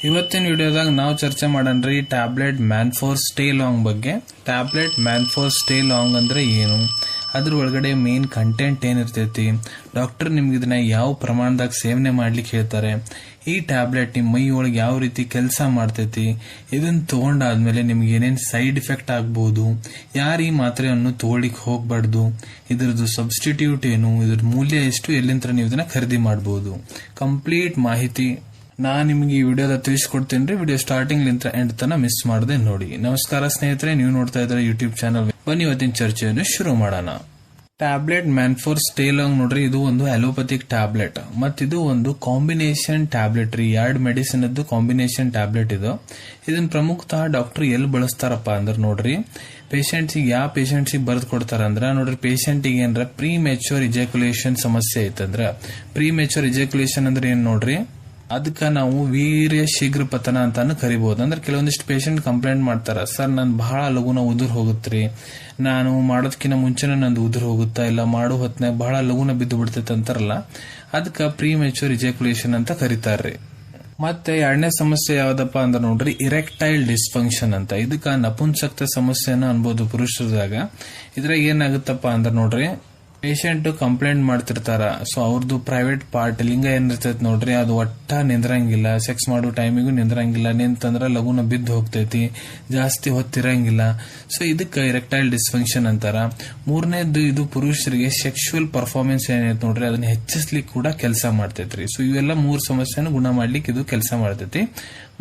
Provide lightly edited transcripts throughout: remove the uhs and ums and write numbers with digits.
ಇವತ್ತಿನ ವಿಡಿಯೋದಾಗ ನಾವು ಚರ್ಚೆ ಮಾಡೋಣ್ರಿ ಟ್ಯಾಬ್ಲೆಟ್ ಮ್ಯಾನ್ಫೋರ್ ಸ್ಟೇ ಲಾಂಗ್ ಬಗ್ಗೆ. ಟ್ಯಾಬ್ಲೆಟ್ ಮ್ಯಾನ್ಫೋರ್ ಸ್ಟೇ ಲಾಂಗ್ ಅಂದ್ರೆ ಏನು, ಅದ್ರ ಒಳಗಡೆ ಮೇನ್ ಕಂಟೆಂಟ್ ಏನಿರ್ತೈತಿ, ಡಾಕ್ಟರ್ ನಿಮ್ಗೆ ಇದನ್ನ ಯಾವ ಪ್ರಮಾಣದಾಗ ಸೇವನೆ ಮಾಡ್ಲಿಕ್ಕೆ ಹೇಳ್ತಾರೆ, ಈ ಟ್ಯಾಬ್ಲೆಟ್ ನಿಮ್ಮ ಮೈ ಒಳಗೆ ಯಾವ ರೀತಿ ಕೆಲಸ ಮಾಡ್ತೈತಿ, ಇದನ್ನ ತಗೊಂಡಾದ್ಮೇಲೆ ನಿಮ್ಗೆ ಏನೇನು ಸೈಡ್ ಇಫೆಕ್ಟ್ ಆಗ್ಬಹುದು, ಯಾರು ಈ ಮಾತ್ರೆಯನ್ನು ತಗೊಳ್ಳಿಕ್ಕೆ ಹೋಗ್ಬಾರ್ದು, ಇದ್ರದ್ದು ಸಬ್ಸ್ಟಿಟ್ಯೂಟ್ ಏನು, ಇದ್ರ ಮೂಲ್ಯ ಎಷ್ಟು, ಎಲ್ಲಿಂದ ನೀವು ಇದನ್ನ ಖರೀದಿ ಮಾಡಬಹುದು, ಕಂಪ್ಲೀಟ್ ಮಾಹಿತಿ ನಾನು ನಿಮ್ಗೆ ಈ ವಿಡಿಯೋದ ತಿಳಿಸ್ಕೊಡ್ತೀನಿ ರೀ. ವಿಡಿಯೋ ಸ್ಟಾರ್ಟಿಂಗ್ ಲಿಂತ ಎಂಡ್ ತನ ಮಿಸ್ ಮಾಡದೆ ನೋಡಿ. ನಮಸ್ಕಾರ ಸ್ನೇಹಿತರೆ, ನೀವು ನೋಡ್ತಾ ಇದ್ದಾರೆ ಯೂಟ್ಯೂಬ್ ಚಾನಲ್. ಬನ್ನಿ ಇವತ್ತಿನ ಚರ್ಚೆಯನ್ನು ಶುರು ಮಾಡೋಣ. ಟ್ಯಾಬ್ಲೆಟ್ ಮ್ಯಾನ್ಫೋರ್ ಸ್ಟೇ ಲಾಂಗ್ ನೋಡ್ರಿ, ಇದು ಒಂದು ಅಲೋಪತಿಕ್ ಟ್ಯಾಬ್ಲೆಟ್ ಮತ್ತಿದು ಒಂದು ಕಾಂಬಿನೇಷನ್ ಟ್ಯಾಬ್ಲೆಟ್ ರೀ. 2 ಮೆಡಿಸಿನ್ ಕಾಂಬಿನೇಷನ್ ಟ್ಯಾಬ್ಲೆಟ್ ಇದು. ಇದನ್ನ ಪ್ರಮುಖತಃ ಡಾಕ್ಟರ್ ಎಲ್ಲಿ ಬಳಸ್ತಾರಪ್ಪ ಅಂದ್ರೆ ನೋಡ್ರಿ, ಪೇಷಂಟ್ಸಿಗೆ ಯಾವ ಪೇಷಂಟ್ಸಿಗೆ ಬರೆದು ಕೊಡ್ತಾರಂದ್ರ ನೋಡ್ರಿ, ಪೇಷಂಟಿಗೆ ಏನಾರ ಪ್ರೀ ಮೆಚೂರ್ ಇಜಾಕ್ಯುಲೇಷನ್ ಸಮಸ್ಯೆ ಐತಂದ್ರ, ಪ್ರೀ ಮೆಚೂರ್ ಇಜಾಕ್ಯುಲೇಷನ್ ಅಂದ್ರೆ ಏನ್ ನೋಡ್ರಿ, ಅದಕ್ಕೆ ನಾವು ವೀರ್ಯ ಶೀಘ್ರ ಪತನ ಅಂತಾನು ಕರಿಬಹುದು. ಅಂದ್ರೆ ಕೆಲವೊಂದಿಷ್ಟು ಪೇಷಂಟ್ ಕಂಪ್ಲೇಂಟ್ ಮಾಡ್ತಾರ, ಸರ್ ನನ್ ಬಹಳ ಲಘುನ ಉದುರ್ ಹೋಗುತ್ತ್ರಿ, ನಾನು ಮಾಡೋದಕ್ಕಿಂತ ಮುಂಚೆನೇ ನಂದು ಉದುರ್ ಹೋಗುತ್ತಾ, ಇಲ್ಲ ಮಾಡೋ ಹೊತ್ನಾಗ ಬಹಳ ಲಘುನ ಬಿದ್ದು ಬಿಡ್ತೈತೆ ಅಂತಾರಲ್ಲ, ಅದಕ್ಕೆ ಪ್ರೀ ಮೆಚೂರ್ ಇಜಾಕ್ಯುಲೇಷನ್ ಅಂತ ಕರೀತಾರ್ರಿ. ಮತ್ತೆ 2ನೇ ಸಮಸ್ಯೆ ಯಾವ್ದಪ್ಪ ಅಂದ್ರೆ ನೋಡ್ರಿ, ಇರೆಕ್ಟೈಲ್ ಡಿಸ್ಫಂಕ್ಷನ್ ಅಂತ. ಇದಕ್ಕ ನಪುಂಸಕ್ತ ಸಮಸ್ಯೆನ ಅನ್ಬೋದು ಪುರುಷರದಾಗ. ಇದ್ರಾಗ ಏನಾಗುತ್ತಪ್ಪ ಅಂದ್ರೆ ನೋಡ್ರಿ, ಪೇಷಂಟ್ ಕಂಪ್ಲೇಂಟ್ ಮಾಡ್ತಿರ್ತಾರ, ಸೊ ಅವ್ರದ್ದು ಪ್ರೈವೇಟ್ ಪಾರ್ಟ್ ಲಿಂಗ ಏನಿರ್ತೈತಿ ನೋಡ್ರಿ, ಅದು ಒಟ್ಟ ನಿಂದ್ರಂಗಿಲ್ಲ, ಸೆಕ್ಸ್ ಮಾಡೋ ಟೈಮಿಗೂ ನಿಂದ್ರಂಗಿಲ್ಲ, ನಿಂತಂದ್ರ ಲಘುನ ಬಿದ್ದು ಹೋಗ್ತೈತಿ, ಜಾಸ್ತಿ ಹೊತ್ತಿರಂಗಿಲ್ಲ. ಸೊ ಇದಕ್ಕೆ ಇರೆಕ್ಟೈಲ್ ಡಿಸ್ಫಂಕ್ಷನ್ ಅಂತಾರ. 3ನೇದ್ದು ಇದು ಪುರುಷರಿಗೆ ಸೆಕ್ಶುವಲ್ ಪರ್ಫಾರ್ಮೆನ್ಸ್ ಏನೈತಿ ನೋಡ್ರಿ, ಅದನ್ನ ಹೆಚ್ಚಿಸ್ಲಿಕ್ಕೆ ಕೂಡ ಕೆಲಸ ಮಾಡ್ತೈತ್ರಿ. ಸೊ ಇವೆಲ್ಲ 3 ಸಮಸ್ಯೆನ ಗುಣ ಮಾಡ್ಲಿಕ್ಕೆ ಇದು ಕೆಲಸ ಮಾಡ್ತೈತಿ.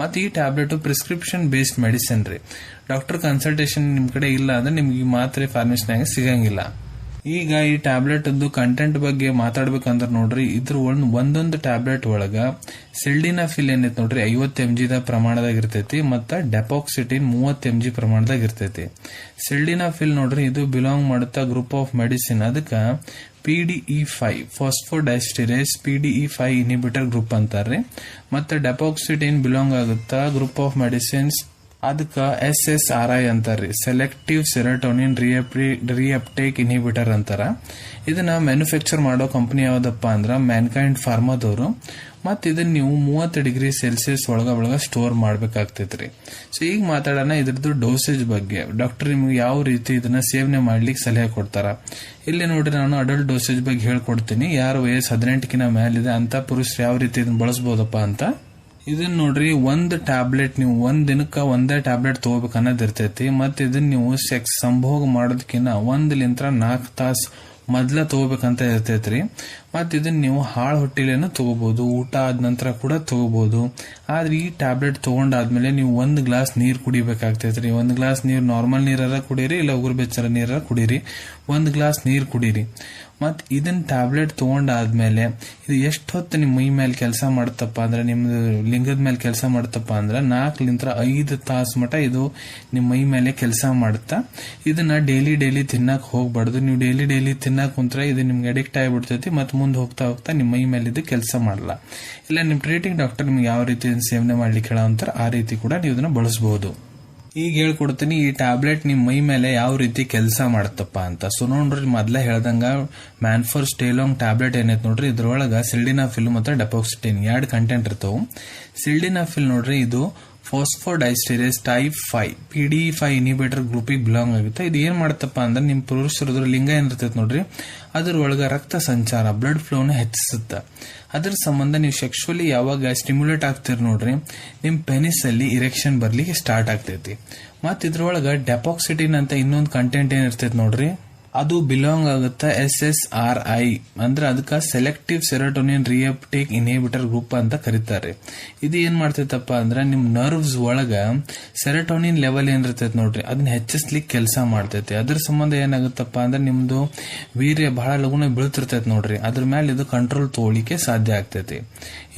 ಮತ್ತೆ ಈ ಟ್ಯಾಬ್ಲೆಟ್ ಪ್ರಿಸ್ಕ್ರಿಪ್ಷನ್ ಬೇಸ್ಡ್ ಮೆಡಿಸಿನ್ ರೀ. ಡಾಕ್ಟರ್ ಕನ್ಸಲ್ಟೇಷನ್ ನಿಮ್ ಕಡೆ ಇಲ್ಲ ಅಂದ್ರೆ ನಿಮ್ಗೆ ಈ ಮಾತ್ರೆ ಫಾರ್ಮಸಿನಾಗ ಸಿಗಂಗಿಲ್ಲ. ಈಗ ಈ ಟ್ಯಾಬ್ಲೆಟ್ ಕಂಟೆಂಟ್ ಬಗ್ಗೆ ಮಾತಾಡ್ಬೇಕಂದ್ರೆ ನೋಡ್ರಿ, ಇದ್ರ ಒಂದೊಂದು ಟ್ಯಾಬ್ಲೆಟ್ ಒಳಗ ಸಿಲ್ಡಿನಾಫಿಲ್ ಏನೈತಿ ನೋಡ್ರಿ 50 mg ಪ್ರಮಾಣದಾಗ ಇರ್ತೈತಿ, ಮತ್ತ ಡೆಪಾಕ್ಸಿಟಿನ್ 30 mg ಪ್ರಮಾಣದಾಗ ಇರ್ತೈತಿ. ಸಿಲ್ಡಿನಾಫಿಲ್ ನೋಡ್ರಿ, ಇದು ಬಿಲಾಂಗ್ ಮಾಡುತ್ತಾ ಗ್ರೂಪ್ ಆಫ್ ಮೆಡಿಸಿನ್, ಅದಕ್ಕ PDE5 ಫಾಸ್ಫೋಡೈಸ್ಟಿರೇಸ್ PDE5 ಇನ್ಹಿಬಿಟರ್ ಗ್ರೂಪ್ ಅಂತಾರ್ರಿ. ಮತ್ತೆ ಡೆಪಾಕ್ಸಿಟಿನ್ ಬಿಲಾಂಗ್ ಆಗುತ್ತಾ ಗ್ರೂಪ್ ಆಫ್ ಮೆಡಿಸಿನ್ಸ್, ಅದಕ್ಕ SSRI ಅಂತಾರ್ರಿ, ಸೆಲೆಕ್ಟಿವ್ ಸೆರೋಟೋನಿನ್ ರಿಅಪ್ಟೇಕ್ ಇನ್ಹಿಬಿಟರ್ ಅಂತಾರ. ಇದನ್ನ ಮ್ಯಾನುಫ್ಯಾಕ್ಚರ್ ಮಾಡೋ ಕಂಪನಿ ಯಾವ್ದಪ್ಪ ಅಂದ್ರ ಮ್ಯಾನ್ಕೈಂಡ್ ಫಾರ್ಮಾದವರು. ಮತ್ ಇದನ್ನ ನೀವು 30 ಡಿಗ್ರಿ ಸೆಲ್ಸಿಯಸ್ ಒಳಗ ಸ್ಟೋರ್ ಮಾಡ್ಬೇಕಾಗ್ತೈತ್ರಿ. ಸೊ ಈಗ ಮಾತಾಡೋಣ ಇದ್ರದ್ದು ಡೋಸೇಜ್ ಬಗ್ಗೆ. ಡಾಕ್ಟರ್ ನಿಮ್ಗೆ ಯಾವ ರೀತಿ ಇದನ್ನ ಸೇವನೆ ಮಾಡ್ಲಿಕ್ಕೆ ಸಲಹೆ ಕೊಡ್ತಾರ. ಇಲ್ಲಿ ನೋಡ್ರಿ, ನಾನು ಅಡಲ್ಟ್ ಡೋಸೇಜ್ ಬಗ್ಗೆ ಹೇಳ್ಕೊಡ್ತೀನಿ. ಯಾರು ವಯಸ್ಸು 18ಕ್ಕಿಂತ ಮೇಲಿದೆ ಅಂತ ಪುರುಷರು ಯಾವ ರೀತಿ ಇದನ್ನ ಬಳಸಬಹುದಪ್ಪ ಅಂತ. ಇದನ್ನ ನೋಡ್ರಿ, ಒಂದು ಟ್ಯಾಬ್ಲೆಟ್ ನೀವು ಒಂದ್ ದಿನಕ್ಕ ಒಂದೇ ಟ್ಯಾಬ್ಲೆಟ್ ತಗೋಬೇಕು ಅನ್ನೋದು ಇರ್ತೈತಿ. ಮತ್ತೆ ಇದನ್ನ ನೀವು ಸೆಕ್ಸ್ ಸಂಭೋಗ ಮಾಡೋದಕ್ಕಿಂತ 1 ಲಿಂತ್ರ 4 ತಾಸು ಮೊದ್ಲ ತಗೋಬೇಕಂತ ಇರ್ತೈತ್ರಿ. ಮತ್ ಇದನ್ನ ನೀವು ಹಾಳು ಹೊಟ್ಟಿಲೇನು ತಗೋಬಹುದು, ಊಟ ಆದ ನಂತರ ಕೂಡ ತಗೋಬಹುದು. ಆದ್ರೆ ಈ ಟ್ಯಾಬ್ಲೆಟ್ ತಗೊಂಡಾದ್ಮೇಲೆ ನೀವು 1 ಗ್ಲಾಸ್ ನೀರ್ ಕುಡಿಬೇಕಾಗ್ತೈತ್ರಿ. 1 ಗ್ಲಾಸ್ ನೀರ್ ನಾರ್ಮಲ್ ನೀರಾರ ಕುಡೀರಿ, ಇಲ್ಲ ಉಗುರು ಬೆಚ್ಚರ ನೀರಾರ ಕುಡೀರಿ, 1 ಗ್ಲಾಸ್ ನೀರ್ ಕುಡೀರಿ. ಮತ್ ಇದನ್ನ ಟ್ಯಾಬ್ಲೆಟ್ ತಗೊಂಡಾದ್ಮೇಲೆ ಇದು ಎಷ್ಟು ಹೊತ್ತು ನಿಮ್ಮ ಮೈ ಮೇಲೆ ಕೆಲಸ ಮಾಡುತ್ತಪ್ಪ ಅಂದ್ರೆ, ನಿಮ್ದು ಲಿಂಗದ ಮೇಲೆ ಕೆಲಸ ಮಾಡುತ್ತಪ್ಪ ಅಂದ್ರೆ 4 ಲಿಂತ್ರ 5 ತಾಸು ಮಟ ಇದು ನಿಮ್ಮ ಮೈ ಮೇಲೆ ಕೆಲಸ ಮಾಡುತ್ತಾ. ಇದನ್ನ ಡೈಲಿ ತಿನ್ನಕ್ ಹೋಗ್ಬಾರ್ದು. ನೀವು ಡೈಲಿ ತಿನ್ನಕ್ ಕುಂತ್ರೆ ಇದು ನಿಮ್ಗೆ ಅಡಿಕ್ಟ್ ಆಗಿಬಿಡ್ತೈತಿ. ಮತ್ತೆ ಮುಂದೆ ಹೋಗ್ತಾ ನಿಮ್ಮ ಮೈ ಮೇಲೆ ಇದು ಕೆಲಸ ಮಾಡಲ್ಲ. ಇಲ್ಲ ನಿಮ್ ಟ್ರೀಟಿಂಗ್ ಡಾಕ್ಟರ್ ನಿಮ್ಗೆ ಯಾವ ರೀತಿ ಸೇವನೆ ಮಾಡ್ಲಿಕ್ಕೆ ಹೇಳೋ ಅಂತಾರೆ, ಆ ರೀತಿ ಕೂಡ ನೀವು ಇದನ್ನ ಬಳಸಬಹುದು. ಈಗ ಹೇಳ್ಕೊಡ್ತೀನಿ ಈ ಟ್ಯಾಬ್ಲೆಟ್ ನಿಮ್ ಮೈ ಮೇಲೆ ಯಾವ ರೀತಿ ಕೆಲಸ ಮಾಡುತ್ತಪ್ಪ ಅಂತ. ಸೊ ನೋಡ್ರಿ, ಮೊದ್ಲೇ ಹೇಳ್ದಂಗ ಮ್ಯಾನ್ಫೋರ್ ಸ್ಟೇ ಲಾಂಗ್ ಟ್ಯಾಬ್ಲೆಟ್ ಏನೈತೆ ನೋಡ್ರಿ, ಇದ್ರೊಳಗ ಸಿಲ್ಡಿನಾಫಿಲ್ ಮತ್ತೆ ಡೆಪಾಕ್ಸಿಟಿನ್ 2 ಕಂಟೆಂಟ್ ಇರ್ತಾವ. ಸಿಲ್ಡಿನಾಫಿಲ್ ನೋಡ್ರಿ, ಇದು ಫಾಸ್ಫೋಡೈಸ್ಟಿರೇಸ್ ಟೈಪ್ 5 PDE5 ಇನ್ಹಿಬಿಟರ್ ಗ್ರೂಪಿಗೆ ಬಿಲಾಂಗ್ ಆಗುತ್ತೆ. ಇದು ಏನ್ ಮಾಡುತ್ತಪ್ಪ ಅಂದ್ರೆ, ನಿಮ್ ಪುರುಷರದ್ರ ಲಿಂಗ ಏನಿರ್ತೈತೆ ನೋಡ್ರಿ, ಅದ್ರೊಳಗ ರಕ್ತ ಸಂಚಾರ ಬ್ಲಡ್ ಫ್ಲೋನ ಹೆಚ್ಚಿಸುತ್ತ. ಅದ್ರ ಸಂಬಂಧ ನೀವು ಸೆಕ್ಶುವಲಿ ಯಾವಾಗ ಸ್ಟಿಮ್ಯುಲೇಟ್ ಆಗ್ತಿರ್ ನೋಡ್ರಿ, ನಿಮ್ ಪೆನಿಸ್ ಅಲ್ಲಿ ಇರೆಕ್ಷನ್ ಬರ್ಲಿಕ್ಕೆ ಸ್ಟಾರ್ಟ್ ಆಗ್ತೈತಿ. ಮತ್ ಇದ್ರೊಳಗ ಡೆಪಾಕ್ಸಿಟಿನ್ ಅಂತ ಇನ್ನೊಂದು ಕಂಟೆಂಟ್ ಏನಿರ್ತೈತಿ ನೋಡ್ರಿ, ಅದು ಬಿಲಾಂಗ್ ಆಗುತ್ತಾ SSRI ಅಂದ್ರೆ ಅದಕ್ಕ selective serotonin reuptake inhibitor group ಅಂತ ಕರೀತಾರೆ. ಇದು ಏನ್ ಮಾಡ್ತೈತಪ್ಪ ಅಂದ್ರೆ, ನಿಮ್ ನರ್ವ್ಸ್ ಒಳಗ ಸೆರೋಟೋನಿನ್ ಲೆವೆಲ್ ಏನಿರ್ತೈತಿ ನೋಡ್ರಿ, ಅದನ್ನ ಹೆಚ್ಚಿಸ್ಲಿಕ್ಕೆ ಕೆಲಸ ಮಾಡ್ತೈತಿ. ಅದ್ರ ಸಂಬಂಧ ಏನಾಗುತ್ತಪ್ಪ ಅಂದ್ರೆ, ನಿಮ್ದು ವೀರ್ಯ ಬಹಳ ಲಗುನ ಬೀಳ್ತಿರ್ತೈತಿ ನೋಡ್ರಿ, ಅದ್ರ ಮೇಲೆ ಇದು ಕಂಟ್ರೋಲ್ ತಗೊಳ್ಳಿಕ್ಕೆ ಸಾಧ್ಯ ಆಗ್ತೈತಿ.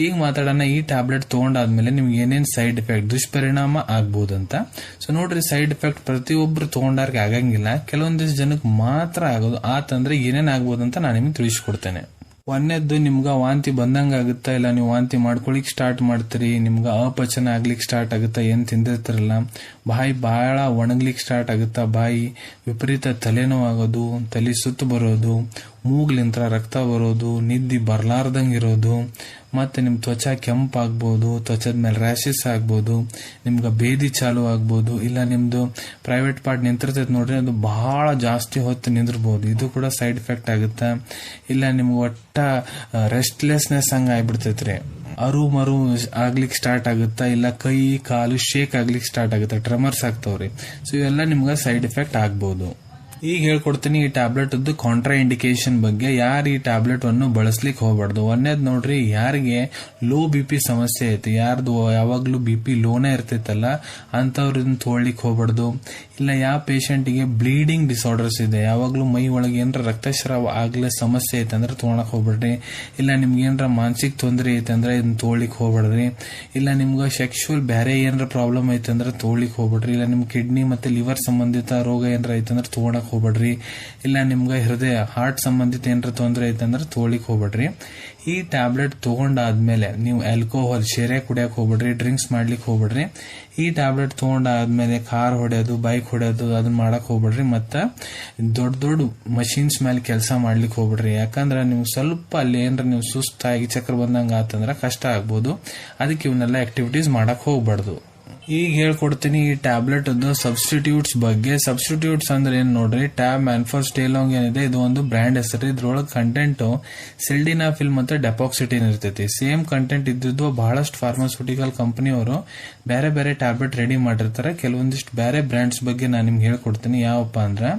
ಈಗ ಮಾತಾಡೋಣ, ಈ ಟ್ಯಾಬ್ಲೆಟ್ ತಗೊಂಡಾದ್ಮೇಲೆ ನಿಮ್ಗೆ ಏನೇನ್ ಸೈಡ್ ಎಫೆಕ್ಟ್ ದುಷ್ಪರಿಣಾಮ ಆಗ್ಬಹುದಂತ. ಸೊ ನೋಡ್ರಿ, ಸೈಡ್ ಎಫೆಕ್ಟ್ ಪ್ರತಿಯೊಬ್ರು ತಗೊಂಡಾರ್ಗೆ ಆಗಂಗಿಲ್ಲ, ಕೆಲವೊಂದಿಷ್ಟು ಜನಕ್ಕೆ ಮಾತ್ರ ಆಗೋದು. ಆತಂದ್ರೆ ಏನೇನ್ ಆಗ್ಬೋದಂತ ನಾನು ನಿಮ್ಗೆ ತಿಳಿಸ್ಕೊಡ್ತೇನೆ. ಒಂದನೇದ್ದು, ನಿಮ್ಗ ವಾಂತಿ ಬಂದಂಗ ಆಗುತ್ತಾ, ಇಲ್ಲ ನೀವು ವಾಂತಿ ಮಾಡ್ಕೊಳಿಕ್ ಸ್ಟಾರ್ಟ್ ಮಾಡ್ತೀರಿ, ನಿಮ್ಗ ಅಪಚನ ಆಗ್ಲಿಕ್ಕೆ ಸ್ಟಾರ್ಟ್ ಆಗುತ್ತಾ, ಏನ್ ತಿಂದಿರ್ತಿರಲ್ಲ, ಬಾಯಿ ಬಹಳ ಒಣಗ್ಲಿಕ್ಕೆ ಸ್ಟಾರ್ಟ್ ಆಗುತ್ತಾ, ಬಾಯಿ ವಿಪರೀತ ತಲೆನೋವು ಆಗೋದು, ತಲೆ ಸುತ್ತು ಬರೋದು, ಮೂಗ್ಲಿಂತ್ರ ರಕ್ತ ಬರೋದು, ನಿದ್ದೆ ಬರ್ಲಾರ್ದಂಗೆ ಇರೋದು, ಮತ್ತೆ ನಿಮ್ ತ್ವಚ ಕೆಂಪಾಗ್ಬೋದು, ತ್ವಚದ ಮೇಲೆ ರ್ಯಾಶಸ್ ಆಗ್ಬೋದು, ನಿಮ್ಗೆ ಬೇದಿ ಚಾಲು ಆಗ್ಬೋದು, ಇಲ್ಲ ನಿಮ್ದು ಪ್ರೈವೇಟ್ ಪಾರ್ಟ್ ನಿಂತಿರ್ತೈತೆ ನೋಡ್ರಿ, ಅದು ಬಹಳ ಜಾಸ್ತಿ ಹೊತ್ತು ನಿಂದಿರ್ಬೋದು, ಇದು ಕೂಡ ಸೈಡ್ ಎಫೆಕ್ಟ್ ಆಗುತ್ತೆ. ಇಲ್ಲ ನಿಮ್ಗೆ ಒಟ್ಟ ರೆಸ್ಟ್ಲೆಸ್ನೆಸ್ ಹಂಗ ಆಗ್ಬಿಡ್ತೈತ್ರಿ, ಮರು ಆಗ್ಲಿಕ್ಕೆ ಸ್ಟಾರ್ಟ್ ಆಗುತ್ತಾ, ಇಲ್ಲ ಕೈ ಕಾಲು ಶೇಕ್ ಆಗ್ಲಿಕ್ಕೆ ಸ್ಟಾರ್ಟ್ ಆಗುತ್ತೆ, ಟ್ರೆಮರ್ಸ್ ಆಗ್ತಾವ್ರಿ. ಸೊ ಇವೆಲ್ಲ ನಿಮ್ಗೆ ಸೈಡ್ ಎಫೆಕ್ಟ್ ಆಗ್ಬೋದು. ಈಗ ಹೇಳ್ಕೊಡ್ತೀನಿ ಈ ಟ್ಯಾಬ್ಲೆಟ್ ಕಾಂಟ್ರಾ ಇಂಡಿಕೇಶನ್ ಬಗ್ಗೆ. ಯಾರು ಈ ಟ್ಯಾಬ್ಲೆಟ್ ಅನ್ನು ಬಳಸ್ಲಿಕ್ಕೆ ಹೋಗ್ಬಾರ್ದು. ಒಂದೇದ್ ನೋಡ್ರಿ, ಯಾರಿಗೆ ಲೋ BP ಸಮಸ್ಯೆ ಐತಿ, ಯಾರ್ದು ಯಾವಾಗ್ಲೂ BP ಲೋನೇ ಇರ್ತೈತಲ್ಲ ಅಂತವ್ರ ತೊಗೊಳ್ಲಿಕ್ಕೆ ಹೋಗ್ಬಾರ್ದು. ಇಲ್ಲ ಯಾವ ಪೇಷಂಟಿಗೆ ಬ್ಲೀಡಿಂಗ್ ಡಿಸಾರ್ಡರ್ಸ್ ಇದೆ, ಯಾವಾಗ್ಲೂ ಮೈ ಒಳಗೆ ಏನಾರ ರಕ್ತಸ್ರಾವ ಆಗ್ಲೇ ಸಮಸ್ಯೆ ಐತೆ ಅಂದ್ರೆ ತೊಗೊಳಕ್ ಹೋಗ್ಬೇಡ್ರಿ. ಇಲ್ಲ ನಿಮ್ಗೆ ಏನಾರ ಮಾನಸಿಕ ತೊಂದರೆ ಐತೆ ಅಂದ್ರೆ ಇದನ್ನ ತೊಗೊಳ್ಲಿಕ್ಕೆ ಹೋಗ್ಬೇಡ್ರಿ. ಇಲ್ಲ ನಿಮ್ಗೆ ಸೆಕ್ಷುವಲ್ ಬೇರೆ ಏನಾರ ಪ್ರಾಬ್ಲಮ್ ಐತೆ ಅಂದ್ರೆ ತೊಗೊಳ್ಲಿಕ್ಕೆ ಹೋಗ್ಬೇಡ್ರಿ. ಇಲ್ಲ ನಿಮ್ ಕಿಡ್ನಿ ಮತ್ತೆ ಲಿವರ್ ಸಂಬಂಧಿತ ರೋಗ ಏನಾರ ಐತೆ ಅಂದ್ರೆ ತೊಗೊಳಕ್ ಹೋಗ್ಬೇಡ್ರಿ. ಇಲ್ಲ ನಿಮ್ಗೆ ಹೃದಯ ಹಾರ್ಟ್ ಸಂಬಂಧಿತ ಏನಾರ ತೊಂದರೆ ಐತೆ ಅಂದ್ರೆ ತೊಗೊಳ್ಲಿಕ್ಕೆ ಹೋಗ್ಬೇಡ್ರಿ. ಈ ಟ್ಯಾಬ್ಲೆಟ್ ತಗೊಂಡಾದ್ಮೇಲೆ ನೀವು ಆಲ್ಕೋಹಾಲ್ ಶೇರೆ ಕುಡಿಯಕ್ ಹೋಗ್ಬೇಡ್ರಿ, ಡ್ರಿಂಕ್ಸ್ ಮಾಡ್ಲಿಕ್ಕೆ ಹೋಗ್ಬೇಡ್ರಿ. ಈ ಟ್ಯಾಬ್ಲೆಟ್ ತಗೊಂಡಾದ್ಮೇಲೆ ಕಾರ್ ಹೊಡೆಯೋದು, ಬೈಕ್ ಹೊಡೆಯೋದು ಅದನ್ನ ಮಾಡಕ್ ಹೋಗ್ಬೇಡ್ರಿ. ಮತ್ತ ದೊಡ್ಡ ದೊಡ್ಡ ಮಷೀನ್ಸ್ ಮೇಲೆ ಕೆಲಸ ಮಾಡ್ಲಿಕ್ಕೆ ಹೋಗ್ಬೇಡ್ರಿ. ಯಾಕಂದ್ರೆ ನೀವು ಸ್ವಲ್ಪ ಅಲ್ಲಿ ಏನ್ರ ನೀವು ಸುಸ್ತಾಗಿ ಚಕ್ರ ಬಂದಂಗ ಆತಂದ್ರ ಕಷ್ಟ ಆಗ್ಬೋದು. ಅದಕ್ಕೆ ಇವನ್ನೆಲ್ಲ ಆಕ್ಟಿವಿಟೀಸ್ ಮಾಡಕ್ ಹೋಗ್ಬಾರ್ದು. ಈಗ ಹೇಳ್ಕೊಡ್ತೀನಿ ಈ ಟ್ಯಾಬ್ಲೆಟ್ ಸಬ್ಸ್ಟಿಟ್ಯೂಟ್ಸ್ ಬಗ್ಗೆ. ಸಬ್ಸ್ಟಿಟ್ಯೂಟ್ಸ್ ಅಂದ್ರೆ ಏನ್ ನೋಡ್ರಿ, ಟ್ಯಾಬ್ ಮ್ಯಾನ್ಫೋರ್ ಸ್ಟೇಲಾಂಗ್ ಏನಿದೆ ಇದು ಒಂದು ಬ್ರ್ಯಾಂಡ್ ಹೆಸರು. ಇದ್ರೊಳಗೆ ಕಂಟೆಂಟ್ ಸಿಲ್ಡಿನಾಫಿಲ್ ಮತ್ತೆ ಡೆಪಾಕ್ಸಿಟಿನ್ ಇರ್ತೈತಿ. ಸೇಮ್ ಕಂಟೆಂಟ್ ಇದ್ದಿದ್ದು ಬಹಳಷ್ಟು ಫಾರ್ಮಾಸ್ಯೂಟಿಕಲ್ ಕಂಪನಿಯವರು ಬೇರೆ ಬೇರೆ ಟ್ಯಾಬ್ಲೆಟ್ ರೆಡಿ ಮಾಡಿರ್ತಾರೆ. ಕೆಲವೊಂದಿಷ್ಟು ಬೇರೆ ಬ್ರ್ಯಾಂಡ್ಸ್ ಬಗ್ಗೆ ನಾನು ನಿಮ್ಗೆ ಹೇಳ್ಕೊಡ್ತೀನಿ. ಯಾವಪ್ಪ ಅಂದ್ರೆ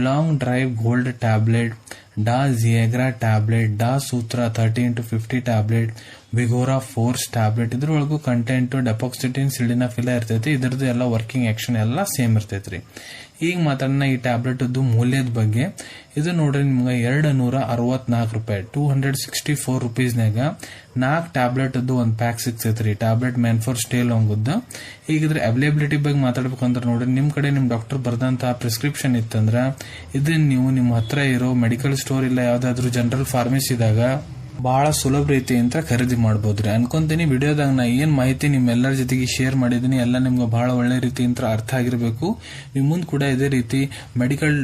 ಲಾಂಗ್ ಡ್ರೈವ್ ಗೋಲ್ಡ್ ಟ್ಯಾಬ್ಲೆಟ್, ಡಾ ಜಿಯಗ್ರಾ ಟ್ಯಾಬ್ಲೆಟ್, ಡಾ ಸೂತ್ರ 30x50 tablet, Vigora force tablet. ಇದ್ರೊಳಗೂ ಕಂಟೆಂಟ್ ಡೆಪಾಕ್ಸಿಟಿನ್ ಸಿಲ್ಡಿನಾಫಿಲ್ ಇರ್ತೈತಿ. ಇದ್ರದ್ದು ಎಲ್ಲ ವರ್ಕಿಂಗ್ ಆಕ್ಷನ್ ಎಲ್ಲ ಸೇಮ್ ಇರ್ತೈತ್ರಿ. ಈಗ ಮಾತಾಡೋಣ ಈ ಟ್ಯಾಬ್ಲೆಟ್ ಮೂಲ್ಯದ ಬಗ್ಗೆ. ಇದು ನೋಡ್ರಿ ನಿಮ್ಗೆ 264 ರೂಪಾಯಿ, 264 ರುಪೀಸ್ನಾಗ 4 ಟ್ಯಾಬ್ಲೆಟ್ ಒಂದು ಪ್ಯಾಕ್ ಸಿಗ್ತೈತ್ರಿ. Tablet Manforce stay long. ಈಗ ಇದ್ರ ಅವೈಲೇಬಿಲಿಟಿ ಬಗ್ಗೆ ಮಾತಾಡ್ಬೇಕಂದ್ರೆ ನೋಡ್ರಿ, ನಿಮ್ ಕಡೆ ನಿಮ್ ಡಾಕ್ಟರ್ ಬರ್ದಂತಹ ಪ್ರಿಸ್ಕ್ರಿಪ್ಷನ್ ಇತ್ತಂದ್ರ ಇದನ್ನ ನೀವು ನಿಮ್ಮ ಹತ್ರ ಇರೋ ಮೆಡಿಕಲ್ ಸ್ಟೋರ್ ಇಲ್ಲ ಯಾವ್ದಾದ್ರು ಜನರಲ್ ಫಾರ್ಮಸಿದಾಗ ಬಹಳ ಸುಲಭ ರೀತಿಯಿಂದ ಖರೀದಿ ಮಾಡಬಹುದ್ರಿ. ಅನ್ಕೊಂತೀನಿ ವಿಡಿಯೋದಾಗ ನಾ ಏನ್ ಮಾಹಿತಿ ನಿಮ್ಮೆಲ್ಲರ ಜೊತೆಗೆ ಶೇರ್ ಮಾಡಿದೀನಿ ಎಲ್ಲ ನಿಮ್ಗೆ ಬಹಳ ಒಳ್ಳೆ ರೀತಿಯಿಂದ ಅರ್ಥ ಆಗಿರ್ಬೇಕು. ನಿಮ್ ಮುಂದ್ ಕೂಡ ಇದೇ ರೀತಿ ಮೆಡಿಕಲ್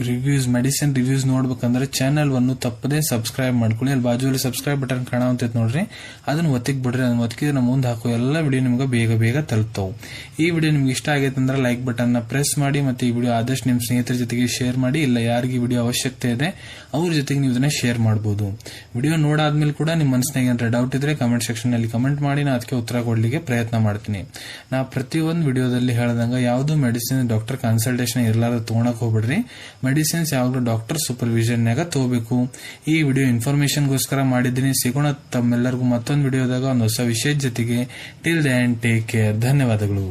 ರಿವ್ಯೂಸ್, ಮೆಡಿಸಿನ್ ರಿವ್ಯೂಸ್ ನೋಡ್ಬೇಕಂದ್ರೆ ಚಾನೆಲ್ ಅನ್ನು ತಪ್ಪದೆ ಸಬ್ಸ್ಕ್ರೈಬ್ ಮಾಡ್ಕೊಳ್ಳಿ. ಅಲ್ಲಿ ಬಾಜುವಲ್ಲಿ ಸಬ್ಸ್ಕ್ರೈಬ್ ಬಟನ್ ಕಾಣುವಂತೈತಿ ನೋಡ್ರಿ, ಅದನ್ನ ಒತ್ತಿಕ್ ಬಿಡ್ರಿ. ಅದನ್ನ ಒತ್ತಿದ್ರೆ ನಮ್ಮ ಮುಂದೆ ಹಾಕೋ ಎಲ್ಲ ವಿಡಿಯೋ ನಿಮ್ಗೆ ಬೇಗ ಬೇಗ ತಲುಪ್ತಾವ್. ಈ ವಿಡಿಯೋ ನಿಮ್ಗೆ ಇಷ್ಟ ಆಗೈತೆ ಅಂದ್ರೆ ಲೈಕ್ ಬಟನ್ ನ ಪ್ರೆಸ್ ಮಾಡಿ, ಮತ್ತೆ ಈ ವಿಡಿಯೋ ಆದಷ್ಟು ನಿಮ್ ಸ್ನೇಹಿತರ ಜೊತೆಗೆ ಶೇರ್ ಮಾಡಿ. ಇಲ್ಲ ಯಾರಿಗೆ ವಿಡಿಯೋ ಅವಶ್ಯಕತೆ ಇದೆ ಅವ್ರ ಜೊತೆಗೆ ನೀವು ಇದನ್ನ ಶೇರ್ ಮಾಡಬಹುದು. ವಿಡಿಯೋ ನೋಡಾದ್ಮೇಲೆ ಕೂಡ ನಿಮ್ಮ ಮನಸ್ಸಿನಾಗ ಏನಾರ ಡೌಟ್ ಇದ್ರೆ ಕಮೆಂಟ್ ಸೆಕ್ಷನ್ ನಲ್ಲಿ ಕಮೆಂಟ್ ಮಾಡಿ, ನಾ ಅದಕ್ಕೆ ಉತ್ತರ ಕೊಡ್ಲಿಕ್ಕೆ ಪ್ರಯತ್ನ ಮಾಡ್ತೀನಿ. ನಾ ಪ್ರತಿಯೊಂದು ವಿಡಿಯೋದಲ್ಲಿ ಹೇಳ್ದಂಗ ಯಾವ್ದು ಮೆಡಿಸಿನ್ ಡಾಕ್ಟರ್ ಕನ್ಸಲ್ಟೇಷನ್ ಇರ್ಲಾರ್ದ ತಗೊಳಕ್ ಹೋಗ್ಬಿಡ್ರಿ. ಮೆಡಿಸಿನ್ಸ್ ಯಾವಾಗಲೂ ಡಾಕ್ಟರ್ ಸೂಪರ್ವಿಷನ್ ನಾಗ ತಗೋಬೇಕು. ಈ ವಿಡಿಯೋ ಇನ್ಫಾರ್ಮೇಶನ್ಗೋಸ್ಕರ ಮಾಡಿದ್ದೀನಿ. ಸಿಗೋಣ ತಮ್ಮೆಲ್ಲರಿಗೂ ಮತ್ತೊಂದು ವಿಡಿಯೋದಾಗ ಒಂದು ಹೊಸ ವಿಷಯದ ಜೊತೆಗೆ. Till then take care. ಧನ್ಯವಾದಗಳು.